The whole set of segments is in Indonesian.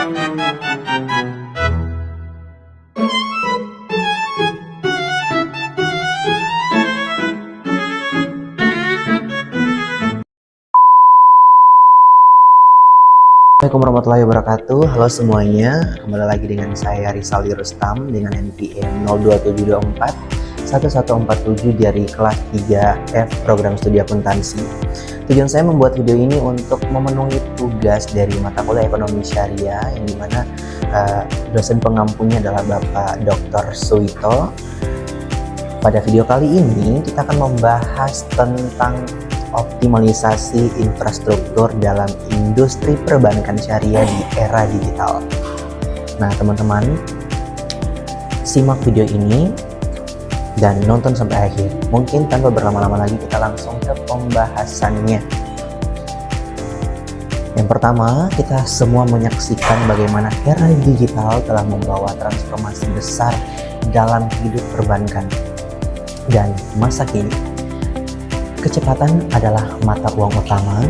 Assalamualaikum warahmatullahi wabarakatuh. Halo semuanya, kembali lagi dengan saya Rizaldi Rustam dengan NPM 02724 1147 dari kelas 3F Program Studi Akuntansi. Tujuan saya membuat video ini untuk memenuhi tugas dari mata kuliah Ekonomi Syariah yang dimana dosen pengampunya adalah Bapak Dr. Suwito. Pada video kali ini kita akan membahas tentang optimalisasi infrastruktur dalam industri perbankan syariah di era digital. Nah teman-teman, simak video ini dan nonton sampai akhir. Mungkin tanpa berlama-lama lagi kita langsung ke pembahasannya. Yang pertama, kita semua menyaksikan bagaimana era digital telah membawa transformasi besar dalam hidup perbankan. Dan masa kini, kecepatan adalah mata uang utama.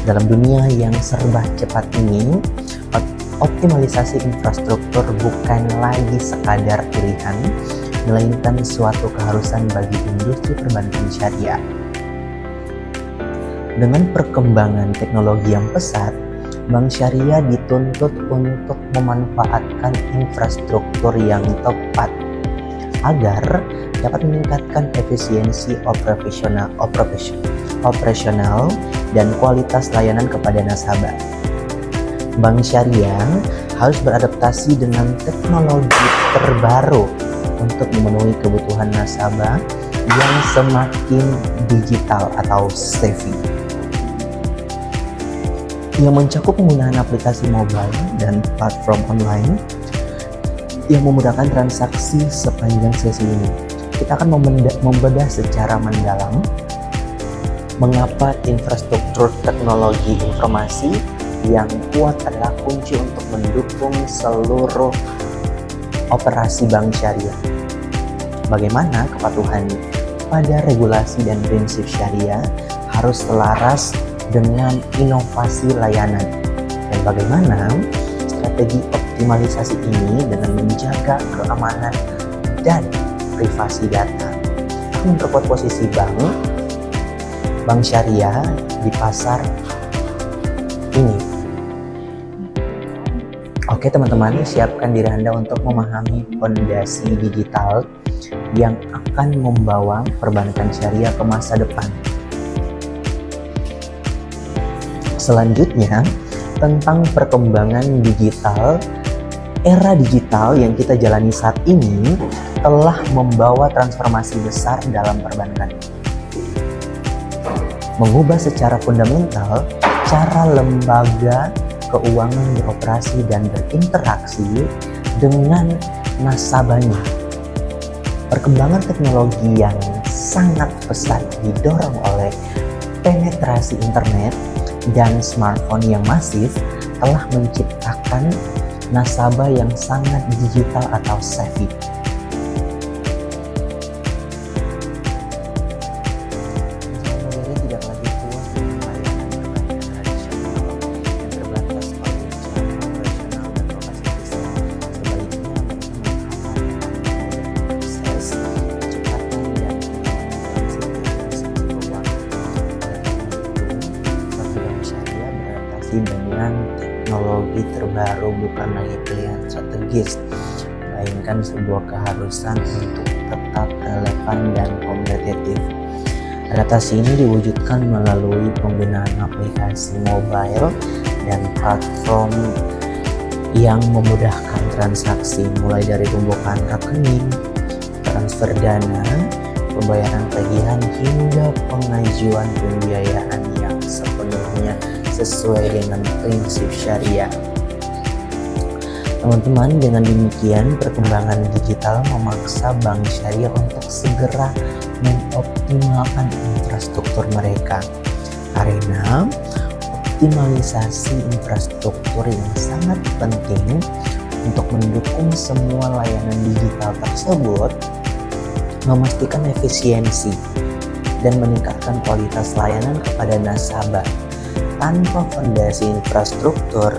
Dalam dunia yang serba cepat ini, optimalisasi infrastruktur bukan lagi sekadar pilihan, melainkan suatu keharusan bagi industri perbankan syariah. Dengan perkembangan teknologi yang pesat, bank syariah dituntut untuk memanfaatkan infrastruktur yang tepat agar dapat meningkatkan efisiensi operasional dan kualitas layanan kepada nasabah. Bank syariah harus beradaptasi dengan teknologi terbaru untuk memenuhi kebutuhan nasabah yang semakin digital atau savvy, yang mencakup penggunaan aplikasi mobile dan platform online yang memudahkan transaksi. Sepanjang sesi ini kita akan membedah secara mendalam mengapa infrastruktur teknologi informasi yang kuat adalah kunci untuk mendukung seluruh operasi bank syariah. Bagaimana kepatuhan pada regulasi dan prinsip syariah harus selaras dengan inovasi layanan, dan bagaimana strategi optimalisasi ini dengan menjaga keamanan dan privasi data akan memperkuat posisi bank syariah di pasar ini. Oke teman-teman, siapkan diri Anda untuk memahami fondasi digital yang akan membawa perbankan syariah ke masa depan. Selanjutnya, tentang perkembangan digital. Era digital yang kita jalani saat ini telah membawa transformasi besar dalam perbankan, mengubah secara fundamental cara lembaga keuangan beroperasi dan berinteraksi dengan nasabahnya. Perkembangan teknologi yang sangat pesat didorong oleh penetrasi internet dan smartphone yang masif telah menciptakan nasabah yang sangat digital atau savvy. Tidak lagi puas dengan layanan perbankan tradisional yang terbatas oleh jam operasional dan lokasi bisnis. Sebaliknya, mereka proses kecepatan dan transaksi keuangan. Bank syariah beradaptasi dengan teknologi terbaru bukan lagi pilihan strategis, melainkan sebuah keharusan untuk tetap relevan dan kompetitif. Adaptasi ini diwujudkan melalui penggunaan aplikasi mobile dan platform yang memudahkan transaksi, mulai dari pembukaan rekening, transfer dana, pembayaran tagihan, hingga pengajuan pembiayaan yang sepenuhnya sesuai dengan prinsip syariah. Teman-teman, dengan demikian perkembangan digital memaksa bank syariah untuk segera mengoptimalkan infrastruktur mereka, karena optimalisasi infrastruktur yang sangat penting untuk mendukung semua layanan digital tersebut, memastikan efisiensi dan meningkatkan kualitas layanan kepada nasabah. Tanpa fondasi infrastruktur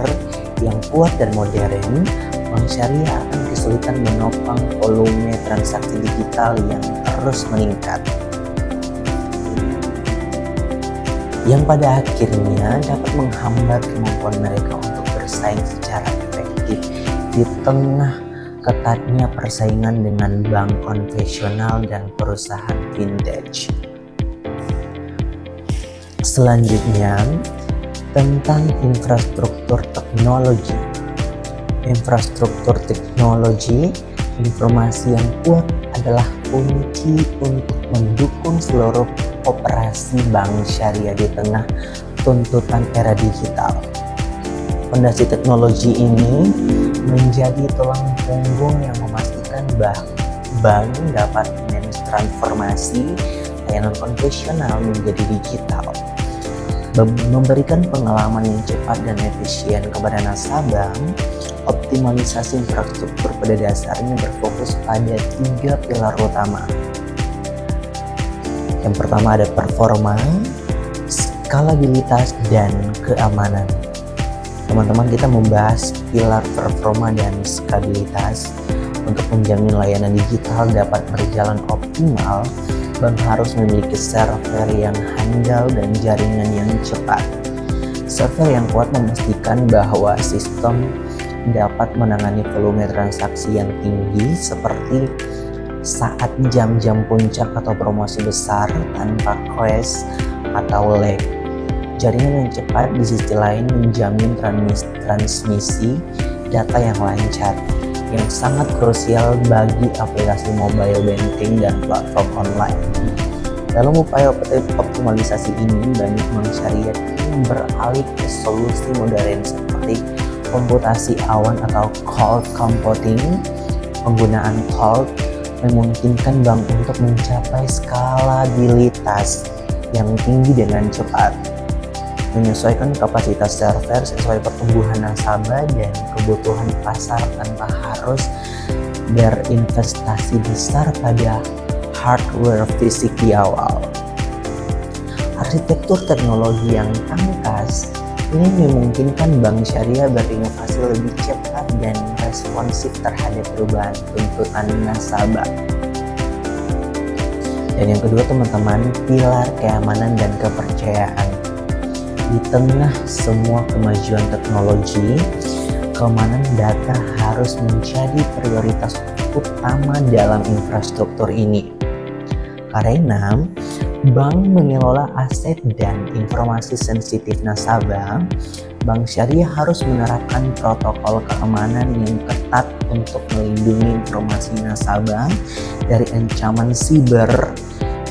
yang kuat dan modern, bank syariah akan kesulitan menopang volume transaksi digital yang terus meningkat, yang pada akhirnya dapat menghambat kemampuan mereka untuk bersaing secara efektif di tengah ketatnya persaingan dengan bank konvensional dan perusahaan vintage. Selanjutnya, tentang infrastruktur teknologi. Infrastruktur teknologi, informasi yang kuat adalah kunci untuk mendukung seluruh operasi bank syariah di tengah tuntutan era digital. Fondasi teknologi ini menjadi tulang punggung yang memastikan bahwa bank dapat mentransformasi layanan konvensional menjadi digital, memberikan pengalaman yang cepat dan efisien kepada nasabah. Optimalisasi infrastruktur pada dasarnya berfokus pada 3 pilar utama. Yang pertama ada performa, skalabilitas, dan keamanan. Teman-teman, kita membahas pilar performa dan stabilitas. Untuk menjamin layanan digital dapat berjalan optimal, bank harus memiliki server yang handal dan jaringan yang cepat. Server yang kuat memastikan bahwa sistem dapat menangani volume transaksi yang tinggi seperti saat jam-jam puncak atau promosi besar tanpa crash atau lag. Jaringan yang cepat di sisi lain menjamin transmisi data yang lancar, yang sangat krusial bagi aplikasi mobile banking dan platform online. Dalam upaya optimalisasi ini, banyak bank syariah yang beralih ke solusi modern seperti komputasi awan atau cloud computing. Penggunaan cloud memungkinkan bank untuk mencapai skalabilitas yang tinggi dengan cepat, menyesuaikan kapasitas server sesuai pertumbuhan nasabah dan kebutuhan pasar tanpa harus berinvestasi besar pada hardware fisik di awal. Arsitektur teknologi yang tangkas ini memungkinkan bank syariah berinovasi lebih cepat dan responsif terhadap perubahan tuntutan nasabah. Dan yang kedua, teman-teman, pilar keamanan dan kepercayaan. Di tengah semua kemajuan teknologi, keamanan data harus menjadi prioritas utama dalam infrastruktur ini. Karena bank mengelola aset dan informasi sensitif nasabah, bank syariah harus menerapkan protokol keamanan yang ketat untuk melindungi informasi nasabah dari ancaman siber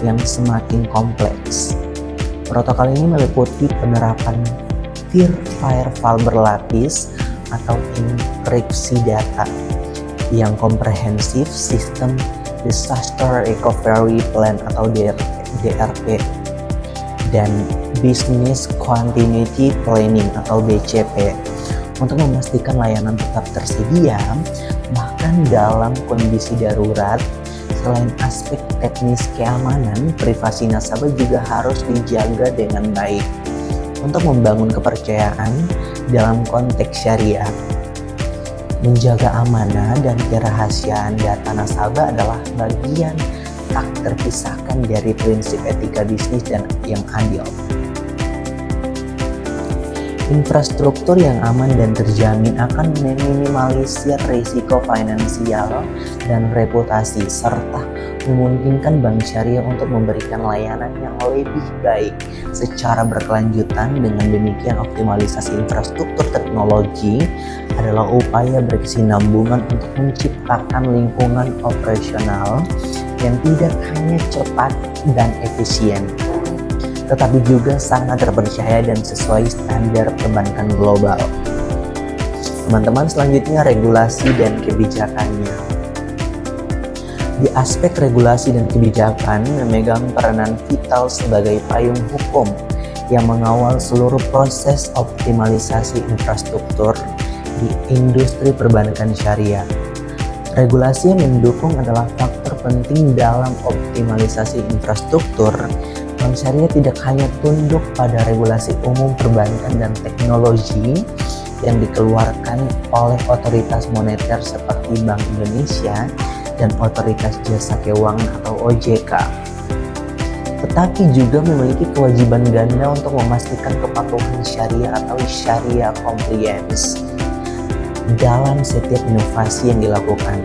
yang semakin kompleks. Protokol ini meliputi penerapan firewall berlapis atau enkripsi data yang komprehensif, sistem Disaster Recovery Plan atau DRP, dan Business Continuity Planning atau BCP untuk memastikan layanan tetap tersedia bahkan dalam kondisi darurat. Selain aspek teknis keamanan, privasi nasabah juga harus dijaga dengan baik. Untuk membangun kepercayaan dalam konteks syariah, menjaga amanah dan kerahasiaan data nasabah adalah bagian tak terpisahkan dari prinsip etika bisnis dan yang adil. Infrastruktur yang aman dan terjamin akan meminimalisir risiko finansial dan reputasi, serta memungkinkan bank syariah untuk memberikan layanan yang lebih baik secara berkelanjutan. Dengan demikian, optimalisasi infrastruktur teknologi adalah upaya berkesinambungan untuk menciptakan lingkungan operasional yang tidak hanya cepat dan efisien, tetapi juga sangat terpercaya dan sesuai standar perbankan global. Teman-teman, selanjutnya regulasi dan kebijakannya. Di aspek regulasi dan kebijakan memegang peranan vital sebagai payung hukum yang mengawal seluruh proses optimalisasi infrastruktur di industri perbankan syariah. Regulasi yang mendukung adalah faktor penting dalam optimalisasi infrastruktur. Bank syariah tidak hanya tunduk pada regulasi umum perbankan dan teknologi yang dikeluarkan oleh otoritas moneter seperti Bank Indonesia dan Otoritas Jasa Keuangan atau OJK. Tetapi juga memiliki kewajiban ganda untuk memastikan kepatuhan syariah atau syariah compliance dalam setiap inovasi yang dilakukan.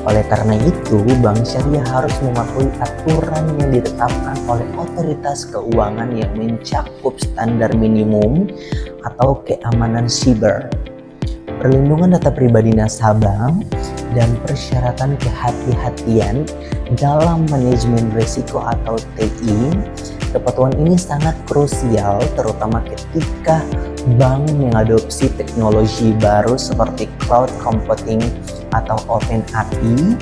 Oleh karena itu, bank syariah harus mematuhi aturan yang ditetapkan oleh otoritas keuangan yang mencakup standar minimum atau keamanan siber, perlindungan data pribadi nasabah, dan persyaratan kehati-hatian dalam manajemen risiko atau TI. Kepatuhan ini sangat krusial terutama ketika bank mengadopsi teknologi baru seperti cloud computing atau open API,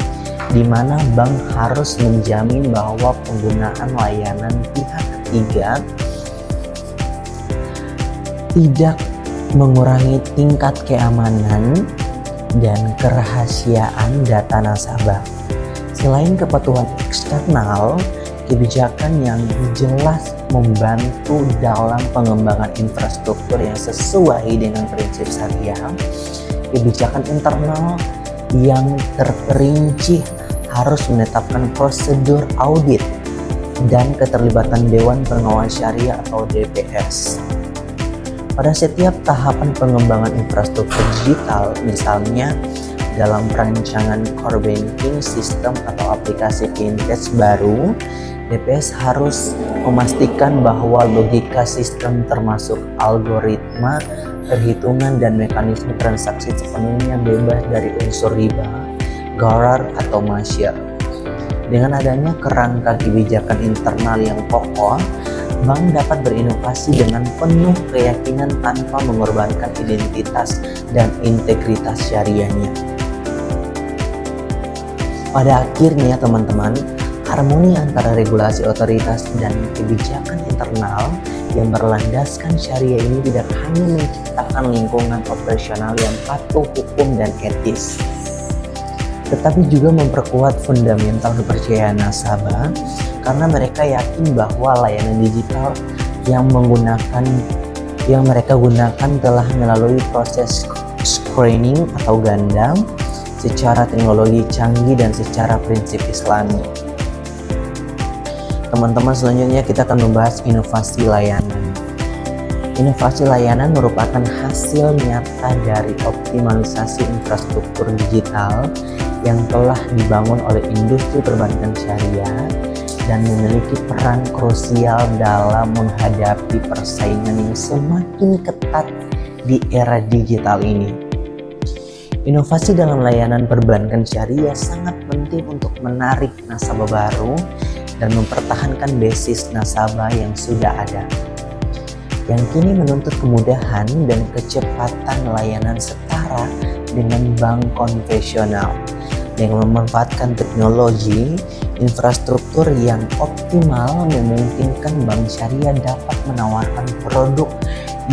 di mana bank harus menjamin bahwa penggunaan layanan pihak ketiga tidak mengurangi tingkat keamanan dan kerahasiaan data nasabah. Selain kepatuhan eksternal, kebijakan yang jelas membantu dalam pengembangan infrastruktur yang sesuai dengan prinsip syariah. Kebijakan internal yang terperinci harus menetapkan prosedur audit dan keterlibatan Dewan Pengawas Syariah atau DPS. Pada setiap tahapan pengembangan infrastruktur digital, misalnya dalam perancangan core banking system atau aplikasi fintech baru, DPS harus memastikan bahwa logika sistem termasuk algoritma, perhitungan, dan mekanisme transaksi sepenuhnya bebas dari unsur riba, gharar, atau masyar. Dengan adanya kerangka kebijakan internal yang kokoh, bank dapat berinovasi dengan penuh keyakinan tanpa mengorbankan identitas dan integritas syariahnya. Pada akhirnya teman-teman, harmoni antara regulasi otoritas dan kebijakan internal yang berlandaskan syariah ini tidak hanya menciptakan lingkungan operasional yang patuh hukum dan etis, tetapi juga memperkuat fundamental kepercayaan nasabah karena mereka yakin bahwa layanan digital yang mereka gunakan telah melalui proses screening atau ganda secara teknologi canggih dan secara prinsip Islami. Teman-teman, selanjutnya kita akan membahas inovasi layanan. Inovasi layanan merupakan hasil nyata dari optimalisasi infrastruktur digital yang telah dibangun oleh industri perbankan syariah dan memiliki peran krusial dalam menghadapi persaingan yang semakin ketat di era digital ini. Inovasi dalam layanan perbankan syariah sangat penting untuk menarik nasabah baru dan mempertahankan basis nasabah yang sudah ada, yang kini menuntut kemudahan dan kecepatan layanan setara dengan bank konvensional yang memanfaatkan teknologi infrastruktur yang optimal memungkinkan bank syariah dapat menawarkan produk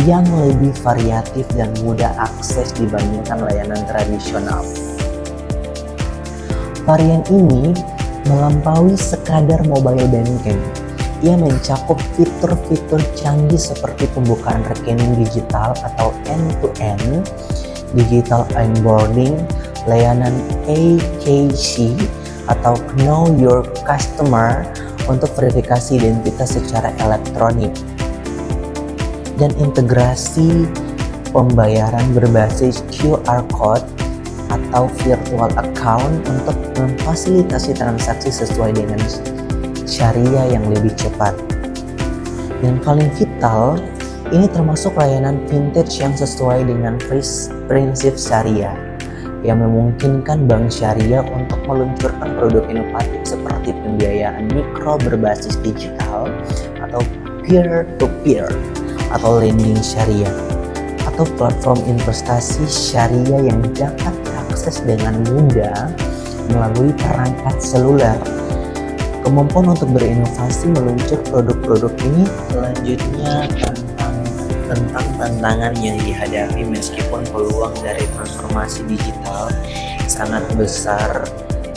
yang lebih variatif dan mudah akses dibandingkan layanan tradisional. Varian ini melampaui sekadar mobile banking. Ia mencakup fitur-fitur canggih seperti pembukaan rekening digital atau end-to-end, digital onboarding, layanan AKC atau Know Your Customer untuk verifikasi identitas secara elektronik, dan integrasi pembayaran berbasis QR Code atau virtual account untuk memfasilitasi transaksi sesuai dengan syariah yang lebih cepat. Yang paling vital, ini termasuk layanan vintage yang sesuai dengan prinsip syariah yang memungkinkan bank syariah untuk meluncurkan produk inovatif seperti pembiayaan mikro berbasis digital atau peer-to-peer atau lending syariah atau platform investasi syariah yang dapat diakses dengan mudah melalui perangkat seluler. Kemampuan untuk berinovasi meluncur produk-produk ini selanjutnya tentang tantangan yang dihadapi meskipun peluang dari transformasi digital sangat besar.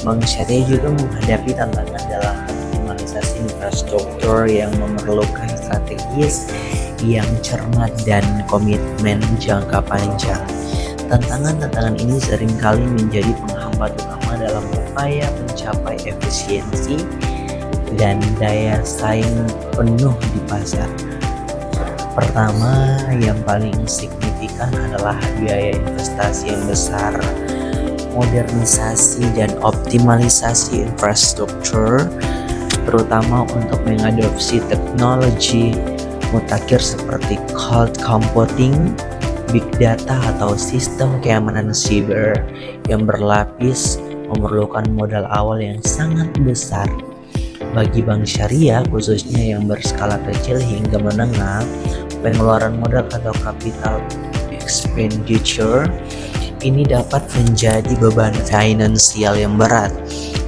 Bank syariah juga menghadapi tantangan dalam optimalisasi infrastruktur yang memerlukan strategis yang cermat dan komitmen jangka panjang. Tantangan-tantangan ini seringkali menjadi penghambat utama dalam upaya mencapai efisiensi dan daya saing penuh di pasar. Pertama, yang paling signifikan adalah biaya investasi yang besar. Modernisasi dan optimalisasi infrastruktur, terutama untuk mengadopsi teknologi mutakhir seperti cloud computing, big data atau sistem keamanan siber yang berlapis, memerlukan modal awal yang sangat besar. Bagi bank syariah khususnya yang berskala kecil hingga menengah, pengeluaran modal atau capital expenditure ini dapat menjadi beban finansial yang berat,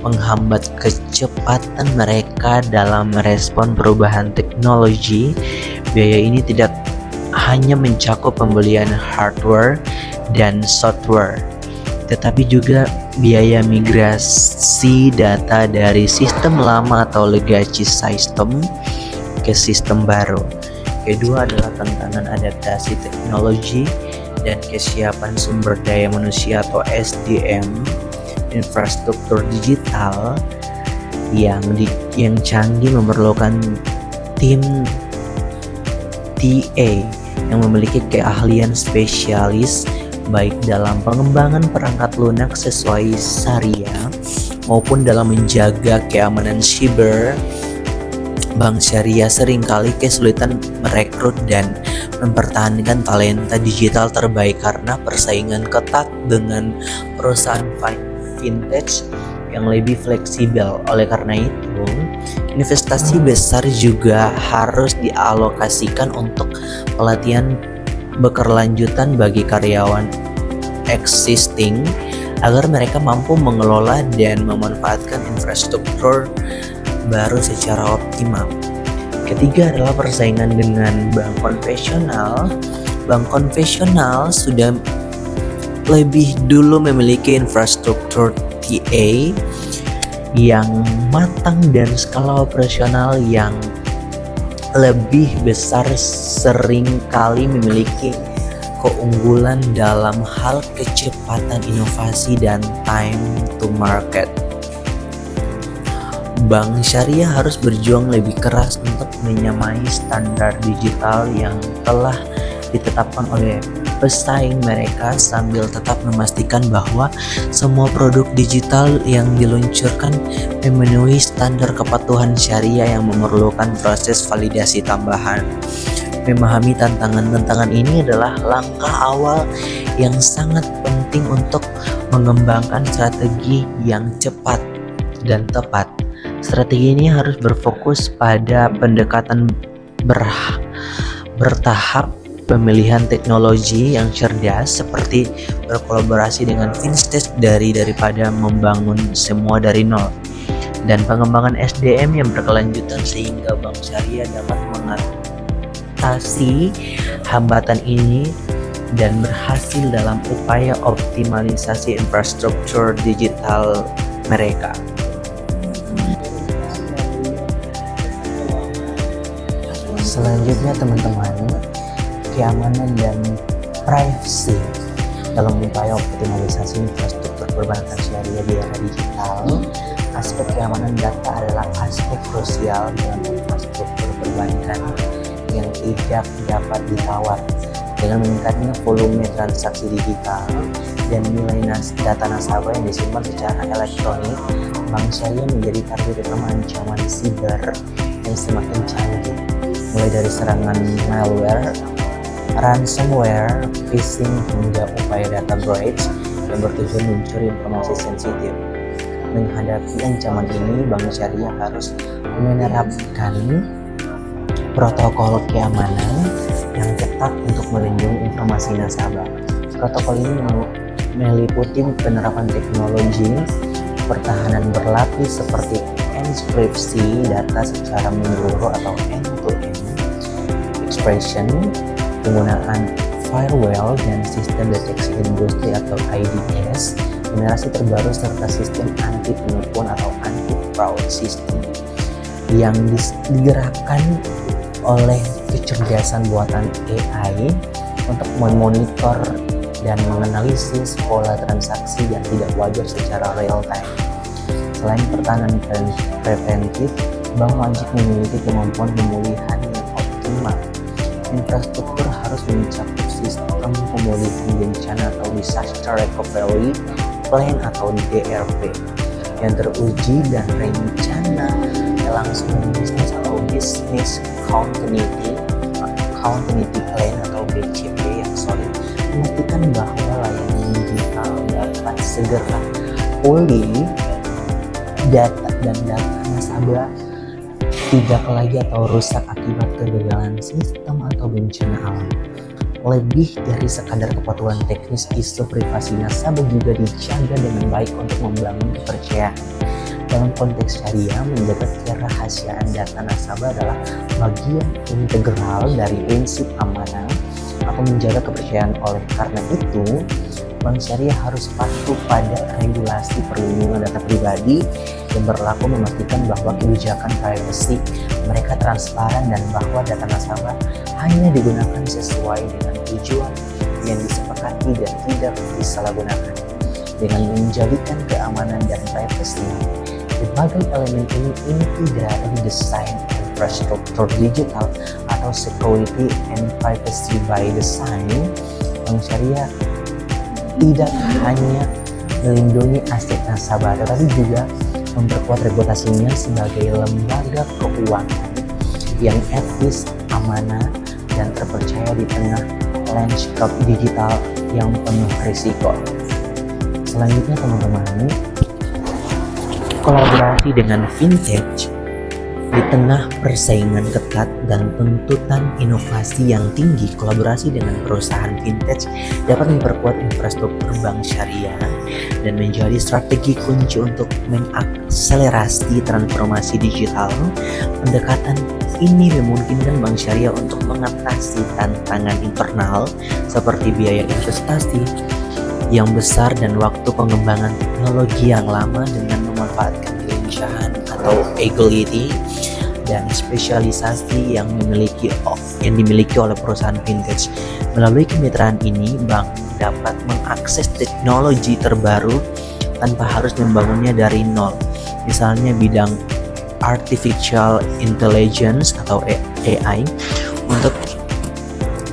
menghambat kecepatan mereka dalam merespon perubahan teknologi. Biaya ini tidak hanya mencakup pembelian hardware dan software, tetapi juga biaya migrasi data dari sistem lama atau legacy system ke sistem baru. Kedua adalah tantangan adaptasi teknologi dan kesiapan sumber daya manusia atau SDM, infrastruktur digital yang canggih memerlukan tim TA yang memiliki keahlian spesialis baik dalam pengembangan perangkat lunak sesuai syariah maupun dalam menjaga keamanan siber. Bank syariah seringkali kesulitan merekrut dan mempertahankan talenta digital terbaik karena persaingan ketat dengan perusahaan vintage yang lebih fleksibel. Oleh karena itu, investasi besar juga harus dialokasikan untuk pelatihan berkelanjutan bagi karyawan existing agar mereka mampu mengelola dan memanfaatkan infrastruktur baru secara optimal. Ketiga adalah persaingan dengan bank konvensional. Bank konvensional sudah lebih dulu memiliki infrastruktur TA yang matang dan skala operasional yang lebih besar, sering kali memiliki keunggulan dalam hal kecepatan inovasi dan time to market. Bank syariah harus berjuang lebih keras untuk menyamai standar digital yang telah ditetapkan oleh pesaing mereka sambil tetap memastikan bahwa semua produk digital yang diluncurkan memenuhi standar kepatuhan syariah yang memerlukan proses validasi tambahan. Memahami tantangan-tantangan ini adalah langkah awal yang sangat penting untuk mengembangkan strategi yang cepat dan tepat. Strategi ini harus berfokus pada pendekatan bertahap, pemilihan teknologi yang cerdas seperti berkolaborasi dengan vintage daripada membangun semua dari nol, dan pengembangan SDM yang berkelanjutan sehingga bank syariah dapat mengatasi hambatan ini dan berhasil dalam upaya optimalisasi infrastruktur digital mereka. Selanjutnya teman-teman, keamanan dan privacy. Dalam upaya optimalisasi infrastruktur perbankan syariah di era digital, aspek keamanan data adalah aspek krusial dalam infrastruktur perbankan yang tidak dapat ditawar. Dengan meningkatnya volume transaksi digital dan nilai data nasabah yang disimpan secara elektronik, bank syariah menjadi target utama ancaman siber yang semakin canggih, mulai dari serangan malware, ransomware, phishing, hingga upaya data breach yang bertujuan mencuri informasi sensitif. Menghadapi ancaman ini, bank syariah harus menerapkan protokol keamanan yang ketat untuk melindungi informasi nasabah. Protokol ini meliputi penerapan teknologi pertahanan berlapis seperti enkripsi data secara menyeluruh atau end-to-end encryption, penggunaan firewall dan sistem deteksi industri atau IDS, generasi terbaru, serta sistem anti penipuan atau anti fraud system yang digerakkan oleh kecerdasan buatan AI untuk memonitor dan menganalisis pola transaksi yang tidak wajar secara real time. Selain pertahanan preventif, bank wajib memiliki kemampuan pemulihan yang optimal. Infrastruktur harus mencakup sistem pemulihan bencana atau disaster recovery plan atau DRP yang teruji dan rencana kelangsungan bisnis atau business continuity plan atau BCP yang solid, memastikan bahwa layanan digital dapat segera pulih data nasabah tidak lagi atau rusak akibat kegagalan sistem atau bencana alam. Lebih dari sekadar kebutuhan teknis, isu privasi nasabah juga dijaga dengan baik untuk membangun kepercayaan. Dalam konteks syariah, menjaga kerahasiaan data nasabah adalah bagian integral dari prinsip amanah atau menjaga kepercayaan. Oleh karena itu, bank syariah harus patuh pada regulasi perlindungan data pribadi yang berlaku, memastikan bahwa kebijakan privacy mereka transparan dan bahwa data nasabah hanya digunakan sesuai dengan tujuan yang disepakati dan tidak disalahgunakan. Dengan menjadikan keamanan dan privacy berbagai elemen ini integrasi desain infrastruktur digital atau security and privacy by design, bank syariah tidak hanya melindungi aset nasabah tetapi juga memperkuat reputasinya sebagai lembaga keuangan yang etis, amanah, dan terpercaya di tengah landscape digital yang penuh risiko. Selanjutnya teman-teman, kolaborasi dengan fintech. Di tengah persaingan ketat dan tuntutan inovasi yang tinggi, kolaborasi dengan perusahaan fintech dapat memperkuat infrastruktur bank syariah dan menjadi strategi kunci untuk mengakselerasi transformasi digital. Pendekatan ini memungkinkan bank syariah untuk mengatasi tantangan internal seperti biaya investasi yang besar dan waktu pengembangan teknologi yang lama dengan memanfaatkan kelincahan atau agility dan spesialisasi yang dimiliki oleh perusahaan fintech. Melalui kemitraan ini, bank dapat mengakses teknologi terbaru tanpa harus membangunnya dari nol. Misalnya bidang artificial intelligence atau AI untuk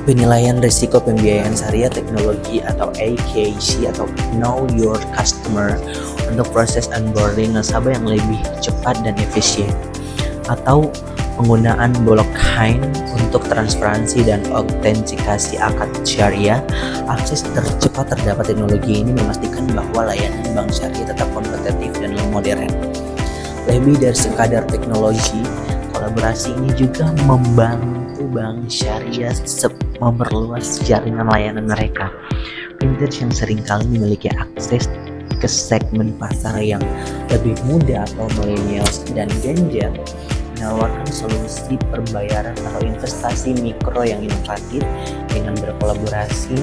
penilaian risiko pembiayaan syariah, teknologi atau AKC atau Know Your Customer untuk proses onboarding nasabah yang lebih cepat dan efisien, atau penggunaan blockchain untuk transparansi dan autentikasi akad syariah. Akses tercepat terdapat teknologi ini memastikan bahwa layanan bank syariah tetap kompetitif dan modern. Lebih dari sekadar teknologi, kolaborasi ini juga membantu bank syariah memperluas jaringan layanan mereka. Fintech yang seringkali memiliki akses ke segmen pasar yang lebih muda atau millennials dan Gen Z menawarkan solusi perbayaran atau investasi mikro yang inovatif. Dengan berkolaborasi,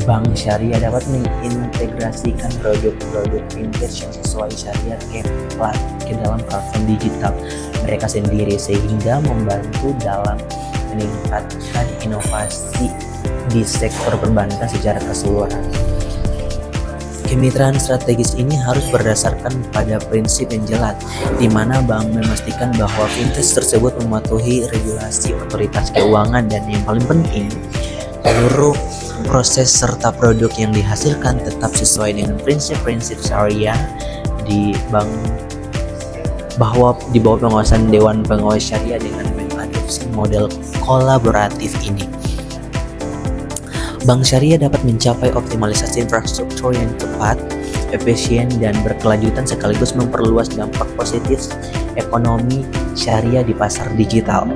bank syariah dapat mengintegrasikan produk-produk fintech yang sesuai syariah ke dalam platform digital mereka sendiri, sehingga membantu dalam meningkatkan inovasi di sektor perbankan secara keseluruhan. Kemitraan strategis ini harus berdasarkan pada prinsip yang jelas, di mana bank memastikan bahwa fintech tersebut mematuhi regulasi otoritas keuangan, dan yang paling penting, seluruh proses serta produk yang dihasilkan tetap sesuai dengan prinsip-prinsip syariah di bank, bahwa di bawah pengawasan Dewan Pengawas Syariah dengan mengadopsi model kolaboratif ini. Bank syariah dapat mencapai optimalisasi infrastruktur yang cepat, efisien, dan berkelanjutan sekaligus memperluas dampak positif ekonomi syariah di pasar digital.